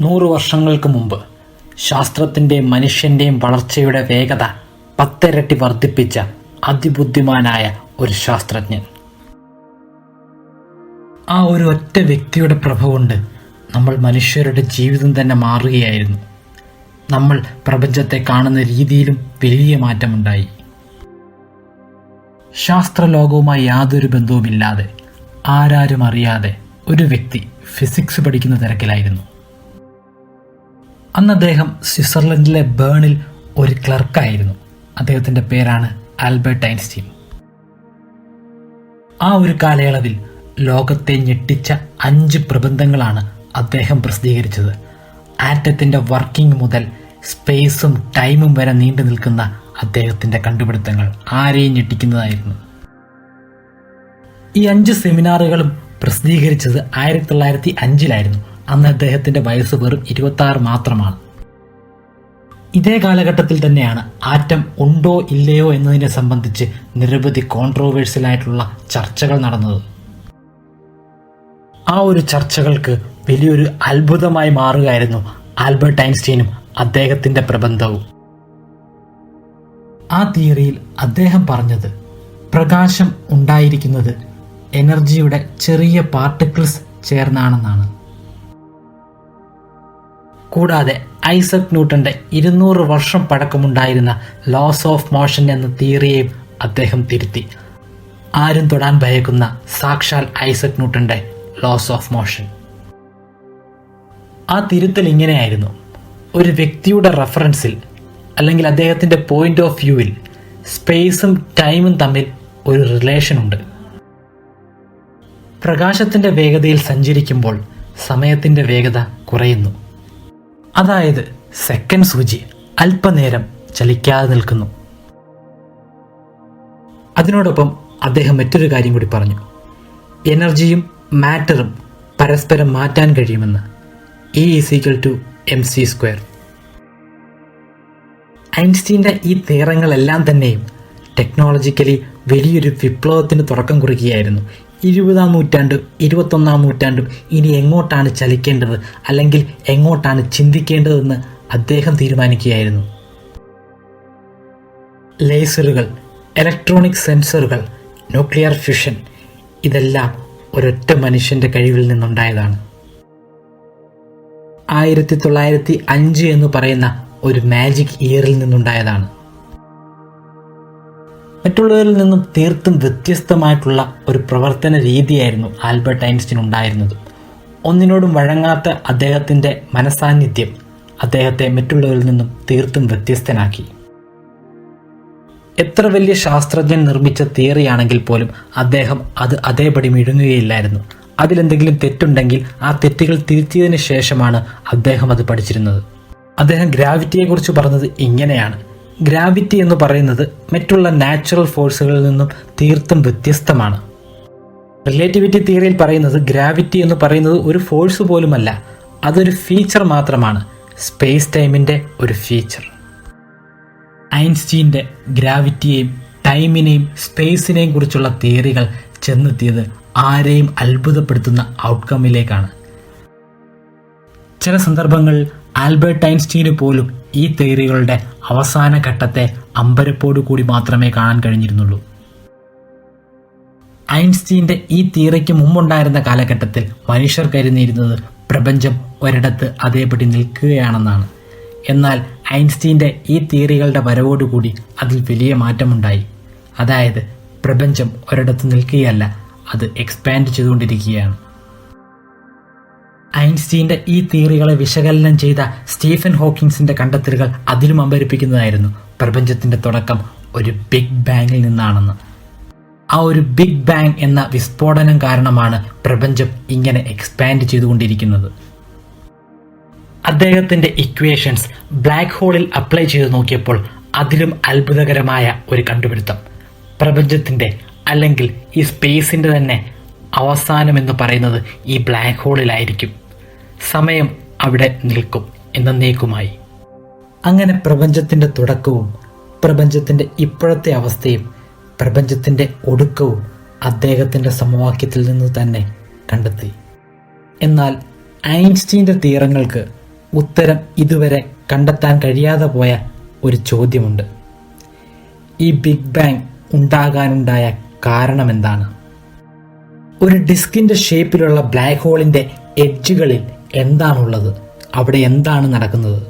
100 വർഷങ്ങൾക്ക് മുമ്പ് ശാസ്ത്രത്തിൻ്റെയും മനുഷ്യൻ്റെയും വളർച്ചയുടെ വേഗത 10 ഇരട്ടി വർദ്ധിപ്പിച്ച അതിബുദ്ധിമാനായ ഒരു ശാസ്ത്രജ്ഞൻ. ആ ഒരു ഒറ്റ വ്യക്തിയുടെ പ്രഭ കൊണ്ട് നമ്മൾ മനുഷ്യരുടെ ജീവിതം തന്നെ മാറുകയായിരുന്നു. നമ്മൾ പ്രപഞ്ചത്തെ കാണുന്ന രീതിയിലും വലിയ മാറ്റമുണ്ടായി. ശാസ്ത്രലോകവുമായി യാതൊരു ബന്ധവുമില്ലാതെ, ആരാരും അറിയാതെ ഒരു വ്യക്തി ഫിസിക്സ് പഠിക്കുന്ന തിരക്കിലായിരുന്നു. അന്ന് അദ്ദേഹം സ്വിറ്റ്സർലൻഡിലെ ബേണിൽ ഒരു ക്ലർക്കായിരുന്നു. അദ്ദേഹത്തിൻ്റെ പേരാണ് ആൽബർട്ട് ഐൻസ്റ്റീൻ. ആ ഒരു കാലയളവിൽ ലോകത്തെ ഞെട്ടിച്ച 5 പ്രബന്ധങ്ങളാണ് അദ്ദേഹം പ്രസിദ്ധീകരിച്ചത്. ആറ്റത്തിൻ്റെ വർക്കിംഗ് മുതൽ സ്പേസും ടൈമും വരെ നീണ്ടു നിൽക്കുന്ന അദ്ദേഹത്തിൻ്റെ കണ്ടുപിടുത്തങ്ങൾ ആരെയും ഞെട്ടിക്കുന്നതായിരുന്നു. ഈ 5 സെമിനാറുകളും പ്രസിദ്ധീകരിച്ചത് 1905 അന്ന് അദ്ദേഹത്തിൻ്റെ വയസ്സ് വെറും 26 മാത്രമാണ്. ഇതേ കാലഘട്ടത്തിൽ തന്നെയാണ് ആറ്റം ഉണ്ടോ ഇല്ലയോ എന്നതിനെ സംബന്ധിച്ച് നിരവധി കോൺട്രോവേഴ്സ്യൽ ആയിട്ടുള്ള ചർച്ചകൾ നടന്നത്. ആ ഒരു ചർച്ചകൾക്ക് വലിയൊരു അത്ഭുതമായി മാറുകയായിരുന്നു ആൽബർട്ട് ഐൻസ്റ്റീനും അദ്ദേഹത്തിൻ്റെ പ്രബന്ധവും. ആ തിയറിയിൽ അദ്ദേഹം പറഞ്ഞത് പ്രകാശം ഉണ്ടായിരിക്കുന്നത് എനർജിയുടെ ചെറിയ പാർട്ടിക്കിൾസ് ചേർന്നാണെന്നാണ്. കൂടാതെ ഐസക് ന്യൂട്ടന്റെ 200 വർഷം പഴക്കമുണ്ടായിരുന്ന ലോസ് ഓഫ് മോഷൻ എന്ന തിയറിയെയും അദ്ദേഹം തിരുത്തി. ആരും തൊടാൻ ഭയക്കുന്ന സാക്ഷാൽ ഐസക് ന്യൂട്ടന്റെ ലോസ് ഓഫ് മോഷൻ. ആ തിരുത്തൽ ഇങ്ങനെയായിരുന്നു: ഒരു വ്യക്തിയുടെ റെഫറൻസിൽ അല്ലെങ്കിൽ അദ്ദേഹത്തിൻ്റെ പോയിന്റ് ഓഫ് വ്യൂവിൽ സ്പേസും ടൈമും തമ്മിൽ ഒരു റിലേഷൻ ഉണ്ട്. പ്രകാശത്തിൻ്റെ വേഗതയിൽ സഞ്ചരിക്കുമ്പോൾ സമയത്തിൻ്റെ വേഗത കുറയുന്നു. അതായത് സെക്കൻഡ് സൂചി അല്പനേരം ചലിക്കാതെ നിൽക്കുന്നു. അതിനോടൊപ്പം അദ്ദേഹം മറ്റൊരു കാര്യം കൂടി പറഞ്ഞു: എനർജിയും മാറ്ററും പരസ്പരം മാറ്റാൻ കഴിയുമെന്ന്. E=mc². ഐൻസ്റ്റീൻ്റെ ഈ തിയറങ്ങളെല്ലാം തന്നെയും ടെക്നോളജിക്കലി വലിയൊരു വിപ്ലവത്തിന് തുടക്കം കുറിക്കുകയായിരുന്നു. 20-ാം നൂറ്റാണ്ടും 21-ാം നൂറ്റാണ്ടും ഇനി എങ്ങോട്ടാണ് ചലിക്കേണ്ടത് അല്ലെങ്കിൽ എങ്ങോട്ടാണ് ചിന്തിക്കേണ്ടതെന്ന് അദ്ദേഹം തീരുമാനിക്കുകയായിരുന്നു. ലേസറുകൾ, ഇലക്ട്രോണിക് സെൻസറുകൾ, ന്യൂക്ലിയർ ഫ്യൂഷൻ, ഇതെല്ലാം ഒരൊറ്റ മനുഷ്യൻ്റെ കഴിവിൽ നിന്നുണ്ടായതാണ്. 1905 എന്ന് പറയുന്ന ഒരു മാജിക് ഇയറിൽ നിന്നുണ്ടായതാണ്. മറ്റുള്ളവരിൽ നിന്നും തീർത്തും വ്യത്യസ്തമായിട്ടുള്ള ഒരു പ്രവർത്തന രീതിയായിരുന്നു ആൽബർട്ട് ഐൻസ്റ്റീൻ ഉണ്ടായിരുന്നത്. ഒന്നിനോടും വഴങ്ങാത്ത അദ്ദേഹത്തിൻ്റെ മനസാന്നിധ്യം അദ്ദേഹത്തെ മറ്റുള്ളവരിൽ നിന്നും തീർത്തും വ്യത്യസ്തനാക്കി. എത്ര വലിയ ശാസ്ത്രജ്ഞൻ നിർമ്മിച്ച തിയറിയാണെങ്കിൽ പോലും അദ്ദേഹം അത് അതേപടി മിഴുങ്ങുകയില്ലായിരുന്നു. അതിലെന്തെങ്കിലും തെറ്റുണ്ടെങ്കിൽ ആ തെറ്റുകൾ തിരുത്തിയതിനു ശേഷമാണ് അദ്ദേഹം അത് പഠിച്ചിരുന്നത്. അദ്ദേഹം ഗ്രാവിറ്റിയെക്കുറിച്ച് പറഞ്ഞത് ഇങ്ങനെയാണ്: ഗ്രാവിറ്റി എന്ന് പറയുന്നത് മറ്റുള്ള നാച്ചുറൽ ഫോഴ്സുകളിൽ നിന്നും തീർത്തും വ്യത്യസ്തമാണ്. റിലേറ്റിവിറ്റി തിയറിയിൽ പറയുന്നത് ഗ്രാവിറ്റി എന്ന് പറയുന്നത് ഒരു ഫോഴ്സ് പോലുമല്ല, അതൊരു ഫീച്ചർ മാത്രമാണ്, സ്പേസ് ടൈമിൻ്റെ ഒരു ഫീച്ചർ. ഐൻസ്റ്റീൻ്റെ ഗ്രാവിറ്റിയെയും ടൈമിനെയും സ്പേസിനെയും കുറിച്ചുള്ള തിയറികൾ ചെന്നെത്തിയത് ആരെയും അത്ഭുതപ്പെടുത്തുന്ന ഔട്ട്കമ്മിലേക്കാണ്. ചില സന്ദർഭങ്ങളിൽ ആൽബർട്ട് ഐൻസ്റ്റീന് പോലും ഈ തിയറികളുടെ അവസാന ഘട്ടത്തെ അമ്പരപ്പോടു കൂടി മാത്രമേ കാണാൻ കഴിഞ്ഞിരുന്നുള്ളൂ. ഐൻസ്റ്റീൻ്റെ ഈ തിയറിക്ക് മുമ്പുണ്ടായിരുന്ന കാലഘട്ടത്തിൽ മനുഷ്യർ കരുതിയിരുന്നത് പ്രപഞ്ചം ഒരിടത്ത് അതേപടി നിൽക്കുകയാണെന്നാണ്. എന്നാൽ ഐൻസ്റ്റീൻ്റെ ഈ തിയറികളുടെ വരവോടുകൂടി അതിൽ വലിയ മാറ്റമുണ്ടായി. അതായത് പ്രപഞ്ചം ഒരിടത്ത് നിൽക്കുകയല്ല, അത് എക്സ്പാൻഡ് ചെയ്തുകൊണ്ടിരിക്കുകയാണ്. ഐൻസ്റ്റീൻ്റെ ഈ തിയറികളെ വിശകലനം ചെയ്ത സ്റ്റീഫൻ ഹോക്കിൻസിൻ്റെ കണ്ടെത്തലുകൾ അതിലും അമ്പരിപ്പിക്കുന്നതായിരുന്നു. പ്രപഞ്ചത്തിൻ്റെ തുടക്കം ഒരു ബിഗ് ബാങ്ങിൽ നിന്നാണെന്ന്. ആ ഒരു ബിഗ് ബാങ് എന്ന വിസ്ഫോടനം കാരണമാണ് പ്രപഞ്ചം ഇങ്ങനെ എക്സ്പാൻഡ് ചെയ്തുകൊണ്ടിരിക്കുന്നത്. അദ്ദേഹത്തിൻ്റെ ഇക്വേഷൻസ് ബ്ലാക്ക് ഹോളിൽ അപ്ലൈ ചെയ്ത് നോക്കിയപ്പോൾ അതിലും അത്ഭുതകരമായ ഒരു കണ്ടുപിടുത്തം: പ്രപഞ്ചത്തിൻ്റെ അല്ലെങ്കിൽ ഈ സ്പേസിൻ്റെ തന്നെ അവസാനം എന്ന് പറയുന്നത് ഈ ബ്ലാക്ക് ഹോളിലായിരിക്കും. സമയം അവിടെ നിൽക്കും എന്നേക്കുമായി. അങ്ങനെ പ്രപഞ്ചത്തിൻ്റെ തുടക്കവും പ്രപഞ്ചത്തിൻ്റെ ഇപ്പോഴത്തെ അവസ്ഥയും പ്രപഞ്ചത്തിൻ്റെ ഒടുക്കവും അദ്ദേഹത്തിൻ്റെ സമവാക്യത്തിൽ നിന്ന് തന്നെ കണ്ടെത്തി. എന്നാൽ ഐൻസ്റ്റീൻ്റെ തിയറങ്ങൾക്ക് ഉത്തരം ഇതുവരെ കണ്ടെത്താൻ കഴിയാതെ പോയ ഒരു ചോദ്യമുണ്ട്. ഈ ബിഗ് ബാങ് ഉണ്ടാകാനുണ്ടായ കാരണം എന്താണ്? ഒരു ഡിസ്കിന്റെ ഷേപ്പിലുള്ള ബ്ലാക്ക് ഹോളിന്റെ എഡ്ജുകളിൽ എന്താണുള്ളത്? അവിടെ എന്താണ് നടക്കുന്നത്?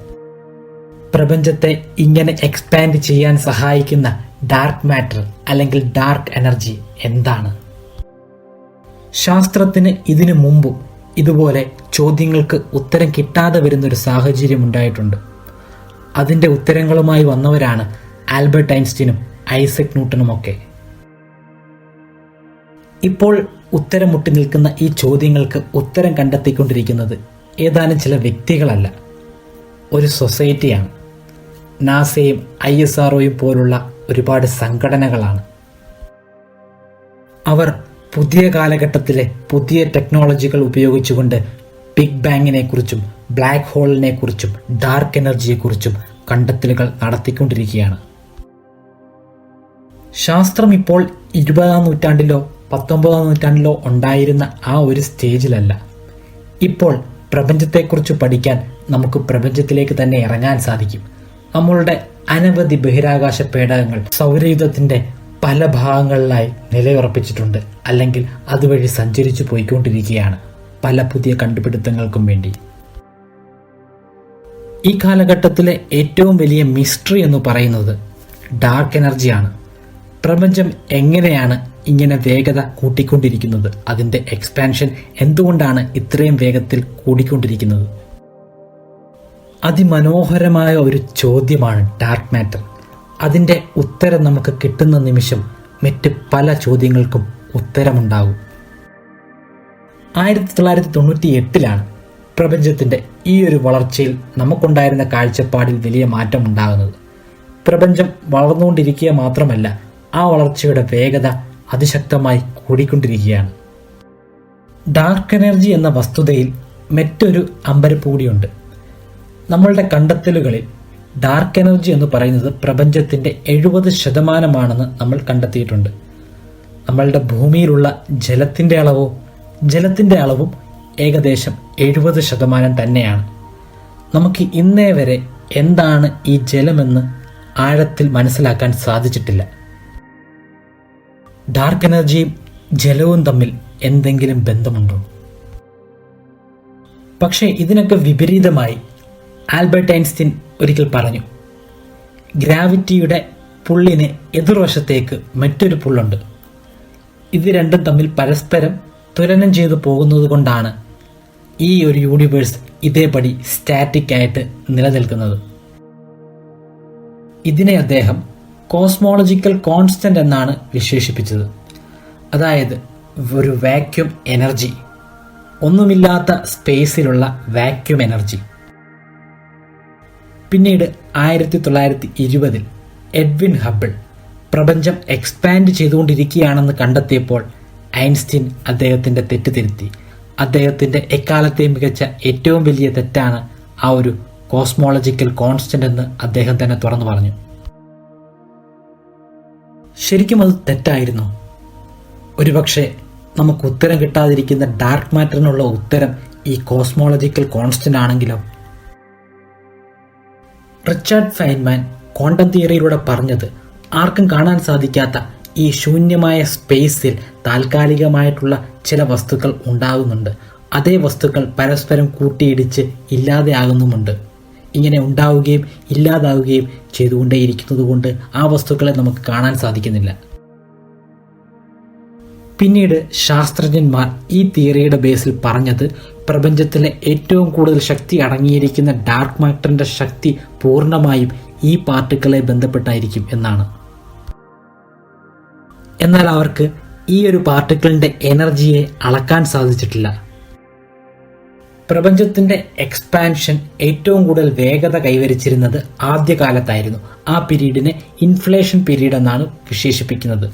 പ്രപഞ്ചത്തെ ഇങ്ങനെ എക്സ്പാൻഡ് ചെയ്യാൻ സഹായിക്കുന്ന ഡാർക്ക് മാറ്റർ അല്ലെങ്കിൽ ഡാർക്ക് എനർജി എന്താണ്? ശാസ്ത്രത്തിന് ഇതിനു മുമ്പും ഇതുപോലെ ചോദ്യങ്ങൾക്ക് ഉത്തരം കിട്ടാതെ വരുന്നൊരു സാഹചര്യം ഉണ്ടായിട്ടുണ്ട്. അതിൻ്റെ ഉത്തരങ്ങളുമായി വന്നവരാണ് ആൽബർട്ട് ഐൻസ്റ്റീനും ഐസക് ന്യൂട്ടനുമൊക്കെ. ഇപ്പോൾ ഉത്തരം മുട്ടി നിൽക്കുന്ന ഈ ചോദ്യങ്ങൾക്ക് ഉത്തരം കണ്ടെത്തിക്കൊണ്ടിരിക്കുന്നത് ഏതാനും ചില വ്യക്തികളല്ല, ഒരു സൊസൈറ്റിയാണ്. നാസയും ISROയും പോലുള്ള ഒരുപാട് സംഘടനകളാണ്. അവർ പുതിയ കാലഘട്ടത്തിലെ പുതിയ ടെക്നോളജികൾ ഉപയോഗിച്ചുകൊണ്ട് ബിഗ് ബാങ്ങിനെ കുറിച്ചും ബ്ലാക്ക് ഹോളിനെ കുറിച്ചും ഡാർക്ക് എനർജിയെക്കുറിച്ചും കണ്ടെത്തലുകൾ നടത്തിക്കൊണ്ടിരിക്കുകയാണ്. ശാസ്ത്രം ഇപ്പോൾ 20-ാം നൂറ്റാണ്ടിലോ 19-ാം നൂറ്റാണ്ടിലോ ഉണ്ടായിരുന്ന ആ ഒരു സ്റ്റേജിലല്ല. ഇപ്പോൾ പ്രപഞ്ചത്തെക്കുറിച്ച് പഠിക്കാൻ നമുക്ക് പ്രപഞ്ചത്തിലേക്ക് തന്നെ ഇറങ്ങാൻ സാധിക്കും. നമ്മളുടെ അനവധി ബഹിരാകാശ പേടകങ്ങൾ സൗരയൂഥത്തിന്റെ പല ഭാഗങ്ങളിലായി നിലയുറപ്പിച്ചിട്ടുണ്ട്, അല്ലെങ്കിൽ അതുവഴി സഞ്ചരിച്ചു പോയിക്കൊണ്ടിരിക്കുകയാണ് പല പുതിയ കണ്ടുപിടുത്തങ്ങൾക്കും വേണ്ടി. ഈ കാലഘട്ടത്തിലെ ഏറ്റവും വലിയ മിസ്റ്ററി എന്ന് പറയുന്നത് ഡാർക്ക് എനർജിയാണ്. പ്രപഞ്ചം എങ്ങനെയാണ് ഇങ്ങനെ വേഗത കൂട്ടിക്കൊണ്ടിരിക്കുന്നത്? അതിൻ്റെ എക്സ്പാൻഷൻ എന്തുകൊണ്ടാണ് ഇത്രയും വേഗത്തിൽ കൂടിക്കൊണ്ടിരിക്കുന്നത്? അതിമനോഹരമായ ഒരു ചോദ്യമാണ് ഡാർക്ക് മാറ്റർ. അതിൻ്റെ ഉത്തരം നമുക്ക് കിട്ടുന്ന നിമിഷം മറ്റ് പല ചോദ്യങ്ങൾക്കും ഉത്തരമുണ്ടാകും. 1998 പ്രപഞ്ചത്തിൻ്റെ ഈ ഒരു വളർച്ചയിൽ നമുക്കുണ്ടായിരുന്ന കാഴ്ചപ്പാടിൽ വലിയ മാറ്റം ഉണ്ടാകുന്നത്. പ്രപഞ്ചം വളർന്നുകൊണ്ടിരിക്കുക മാത്രമല്ല, ആ വളർച്ചയുടെ വേഗത അതിശക്തമായി കൂടിക്കൊണ്ടിരിക്കുകയാണ്. ഡാർക്ക് എനർജി എന്ന വസ്തുതയിൽ മറ്റൊരു അമ്പരപ്പ് കൂടിയുണ്ട്. നമ്മളുടെ കണ്ടെത്തലുകളിൽ ഡാർക്ക് എനർജി എന്ന് പറയുന്നത് പ്രപഞ്ചത്തിൻ്റെ 70% നമ്മൾ കണ്ടെത്തിയിട്ടുണ്ട്. നമ്മളുടെ ഭൂമിയിലുള്ള ജലത്തിൻ്റെ അളവും ഏകദേശം 70% തന്നെയാണ്. നമുക്ക് ഇന്നേ വരെ എന്താണ് ഈ ജലമെന്ന് ആഴത്തിൽ മനസ്സിലാക്കാൻ സാധിച്ചിട്ടില്ല. ഡാർക്ക് എനർജിയും ജലവും തമ്മിൽ എന്തെങ്കിലും ബന്ധമുണ്ടോ? പക്ഷേ ഇതിനൊക്കെ വിപരീതമായി ആൽബർട്ട് ഐൻസ്റ്റീൻ ഒരിക്കൽ പറഞ്ഞു, ഗ്രാവിറ്റിയുടെ പുള്ളിന് എതിർവശത്തേക്ക് മറ്റൊരു പുള്ളുണ്ട്. ഇത് രണ്ടും തമ്മിൽ പരസ്പരം തുലനം ചെയ്തു പോകുന്നത് കൊണ്ടാണ് ഈ ഒരു യൂണിവേഴ്സ് ഇതേപടി സ്റ്റാറ്റിക് ആയിട്ട് നിലനിൽക്കുന്നത്. ഇതിനെ അദ്ദേഹം കോസ്മോളജിക്കൽ കോൺസ്റ്റന്റ് എന്നാണ് വിശേഷിപ്പിച്ചത്. അതായത് ഒരു വാക്യൂം എനർജി, ഒന്നുമില്ലാത്ത സ്പേസിലുള്ള വാക്യൂം എനർജി. പിന്നീട് 1920 എഡ്വിൻ ഹബിൾ പ്രപഞ്ചം എക്സ്പാൻഡ് ചെയ്തുകൊണ്ടിരിക്കുകയാണെന്ന് കണ്ടെത്തിയപ്പോൾ ഐൻസ്റ്റീൻ അദ്ദേഹത്തിൻ്റെ തെറ്റ് തിരുത്തി. അദ്ദേഹത്തിൻ്റെ എക്കാലത്തെ മികച്ച ഏറ്റവും വലിയ തെറ്റാണ് ആ ഒരു കോസ്മോളജിക്കൽ കോൺസ്റ്റന്റ് എന്ന് അദ്ദേഹം തന്നെ തുറന്നു പറഞ്ഞു. ശരിക്കും അത് തെറ്റായിരുന്നു. ഒരുപക്ഷെ നമുക്ക് ഉത്തരം കിട്ടാതിരിക്കുന്ന ഡാർക്ക് മാറ്ററിനുള്ള ഉത്തരം ഈ കോസ്മോളജിക്കൽ കോൺസ്റ്റന്റ് ആണെങ്കിലോ? റിച്ചാർഡ് ഫൈൻമാൻ ക്വാണ്ടം തിയറിയിലൂടെ പറഞ്ഞത് ആർക്കും കാണാൻ സാധിക്കാത്ത ഈ ശൂന്യമായ സ്പേസിൽ താൽക്കാലികമായിട്ടുള്ള ചില വസ്തുക്കൾ ഉണ്ടാകുന്നുണ്ട്. അതേ വസ്തുക്കൾ പരസ്പരം കൂട്ടിയിടിച്ച് ഇല്ലാതെയാകുന്നുമുണ്ട്. ഇങ്ങനെ ഉണ്ടാവുകയും ഇല്ലാതാവുകയും ചെയ്തുകൊണ്ടേയിരിക്കുന്നത് കൊണ്ട് ആ വസ്തുക്കളെ നമുക്ക് കാണാൻ സാധിക്കുന്നില്ല. പിന്നീട് ശാസ്ത്രജ്ഞന്മാർ ഈ തിയറിയുടെ ബേസിൽ പറഞ്ഞത് പ്രപഞ്ചത്തിലെ ഏറ്റവും കൂടുതൽ ശക്തി അടങ്ങിയിരിക്കുന്ന ഡാർക്ക് മാറ്ററിന്റെ ശക്തി പൂർണ്ണമായും ഈ പാർട്ടിക്കിളെ ബന്ധപ്പെട്ടായിരിക്കും എന്നാണ്. എന്നാൽ അവർക്ക് ഈ ഒരു പാർട്ടിക്കിളിന്റെ എനർജിയെ അളക്കാൻ സാധിച്ചിട്ടില്ല. പ്രപഞ്ചത്തിന്റെ എക്സ്പാൻഷൻ ഏറ്റവും കൂടുതൽ വേഗത കൈവരിച്ചിരുന്നത് ആദ്യകാലത്തായിരുന്നു. ആ പീരീഡിനെ ഇൻഫ്ലേഷൻ പീരീഡ് എന്നാണ് വിശേഷിപ്പിക്കുന്നത്.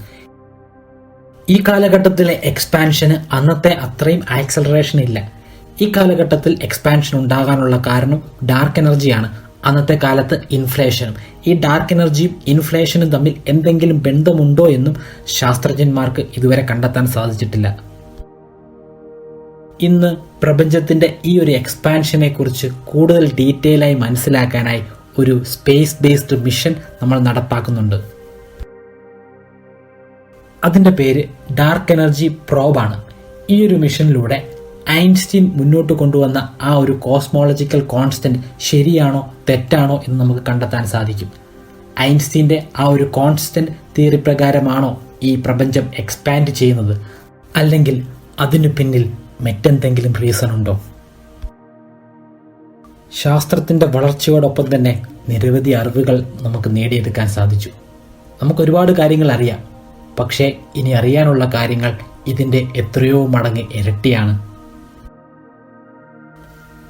ഈ കാലഘട്ടത്തിലെ എക്സ്പാൻഷന് അന്നത്തെ അത്രയും ആക്സലറേഷൻ ഇല്ല. ഈ കാലഘട്ടത്തിൽ എക്സ്പാൻഷൻ ഉണ്ടാകാനുള്ള കാരണം ഡാർക്ക് എനർജിയാണ്. അന്നത്തെ കാലത്ത് ഇൻഫ്ലേഷനും. ഈ ഡാർക്ക് എനർജിയും ഇൻഫ്ലേഷനും തമ്മിൽ എന്തെങ്കിലും ബന്ധമുണ്ടോ എന്നും ശാസ്ത്രജ്ഞന്മാർക്ക് ഇതുവരെ കണ്ടെത്താൻ സാധിച്ചിട്ടില്ല. ഇന്ന് പ്രപഞ്ചത്തിന്റെ ഈ ഒരു എക്സ്പാൻഷനെ കുറിച്ച് കൂടുതൽ ഡീറ്റെയിൽ ആയി മനസ്സിലാക്കാനായി ഒരു സ്പേസ് ബേസ്ഡ് മിഷൻ നമ്മൾ നടപ്പാക്കുന്നുണ്ട്. അതിന്റെ പേര് ഡാർക്ക് എനർജി പ്രോബാണ്. ഈ ഒരു മിഷനിലൂടെ ഐൻസ്റ്റീൻ മുന്നോട്ട് കൊണ്ടുവന്ന ആ ഒരു കോസ്മോളജിക്കൽ കോൺസ്റ്റന്റ് ശരിയാണോ തെറ്റാണോ എന്ന് നമുക്ക് കണ്ടെത്താൻ സാധിക്കും. ഐൻസ്റ്റീന്റെ ആ ഒരു കോൺസ്റ്റന്റ് തിയറി പ്രകാരമാണോ ഈ പ്രപഞ്ചം എക്സ്പാൻഡ് ചെയ്യുന്നത്, അല്ലെങ്കിൽ അതിനു പിന്നിൽ മറ്റെന്തെങ്കിലും റീസൺ ഉണ്ടോ? ശാസ്ത്രത്തിന്റെ വളർച്ചയോടൊപ്പം തന്നെ നിരവധി അറിവുകൾ നമുക്ക് നേടിയെടുക്കാൻ സാധിച്ചു. നമുക്ക് ഒരുപാട് കാര്യങ്ങൾ അറിയാം, പക്ഷേ ഇനി അറിയാനുള്ള കാര്യങ്ങൾ ഇതിന്റെ എത്രയോ മടങ്ങ് ഇരട്ടിയാണ്.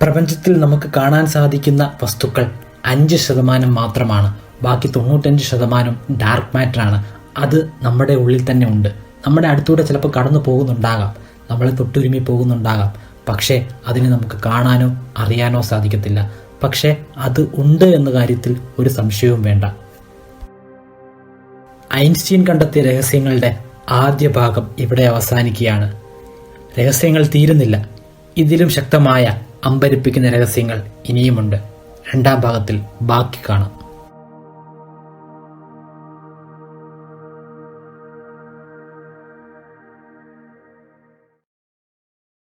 പ്രപഞ്ചത്തിൽ നമുക്ക് കാണാൻ സാധിക്കുന്ന വസ്തുക്കൾ 5% മാത്രമാണ്. ബാക്കി 95% ഡാർക്ക് മാറ്റർ ആണ്. അത് നമ്മുടെ ഉള്ളിൽ തന്നെ ഉണ്ട്. നമ്മുടെ അടുത്തൂടെ ചിലപ്പോൾ കടന്നു പോകുന്നുണ്ടാകാം, നമ്മളെ തൊട്ടുരുമി പോകുന്നുണ്ടാകാം. പക്ഷേ അതിനെ നമുക്ക് കാണാനോ അറിയാനോ സാധിക്കത്തില്ല. പക്ഷേ അത് ഉണ്ട് എന്ന കാര്യത്തിൽ ഒരു സംശയവും വേണ്ട. ഐൻസ്റ്റീൻ കണ്ടെത്തിയ രഹസ്യങ്ങളുടെ ആദ്യ ഭാഗം ഇവിടെ അവസാനിക്കുകയാണ്. രഹസ്യങ്ങൾ തീരുന്നില്ല. ഇതിലും ശക്തമായ അമ്പരിപ്പിക്കുന്ന രഹസ്യങ്ങൾ ഇനിയുമുണ്ട്. 2ാം ഭാഗത്തിൽ ബാക്കി കാണാം.